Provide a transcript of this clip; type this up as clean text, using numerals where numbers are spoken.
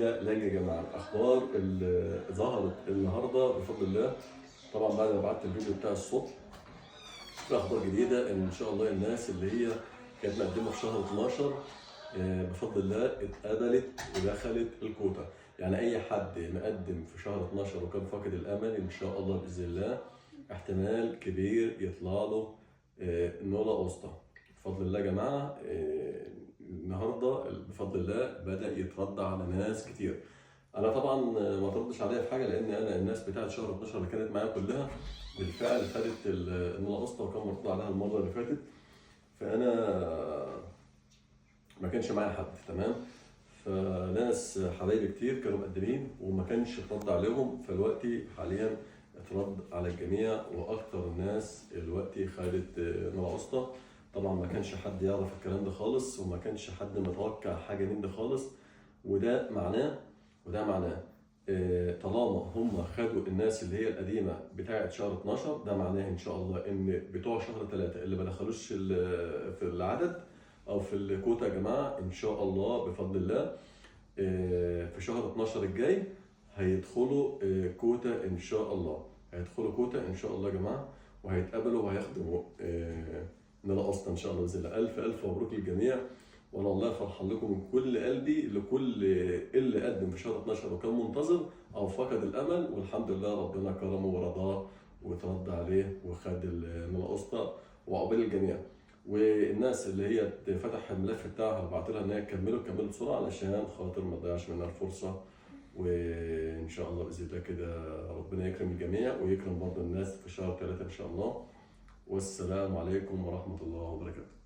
جديده لك يا جماعه. الاخبار اللي ظهرت النهارده بفضل الله، طبعا بعد ما بعت الفيديو بتاع الصبح، في اخبار جديده ان شاء الله الناس اللي هي كانت مقدمه في شهر 12 بفضل الله اتقبلت ودخلت الكوتا. يعني اي حد مقدم في شهر 12 وكان فاقد الامل ان شاء الله باذن الله احتمال كبير يطلع له نولا اوسطى بفضل الله يا جماعه. النهارده بفضل الله بدا يترد على ناس كتير. انا طبعا ما تردش عليا في حاجه، لان انا الناس بتاعت شهر 12 اللي كانت معايا كلها بالفعل خدت النولا اوسطى وكان مرتضى عليها المره اللي فاتت، فانا ما كانش معايا حد. تمام. فناس حبايبي كتير كانوا مقدمين وما كانش اترد عليهم، فالوقتي حاليا اترد على الجميع، واكتر الناس الوقتي خدت نوع واسطة. طبعا ما كانش حد يعرف الكلام ده خالص، وما كانش حد متوقع حاجه من ده خالص. وده معناه طالما هم خدوا الناس اللي هي القديمه بتاعه شهر 12، ده معناه ان شاء الله ان بتوع شهر 3 اللي ما دخلوش في العدد او في الكوتا يا جماعه ان شاء الله بفضل الله في شهر 12 الجاي هيدخلوا كوتا ان شاء الله. هيدخلوا كوتا ان شاء الله يا جماعه، وهيتقبلوا وهيخدموا نلا اصلا ان شاء الله باذن الله. الف الف مبروك للجميع، وانا والله فرحان لكم من كل قلبي، لكل اللي قدم في شهر 12 وكان منتظر او فقد الامل، والحمد لله ربنا كرمه ورضاه وترد عليه وخد نلا اسطى، وعقبال الجميع. والناس اللي هي فتح الملف بتاعها وبعت لها ان هي كملوا بسرعه علشان خاطر ما تضيعش منها الفرصه. وان شاء الله باذن الله كده ربنا يكرم الجميع ويكرم برضه الناس في شهر 3 ان شاء الله. والسلام عليكم ورحمه الله وبركاته.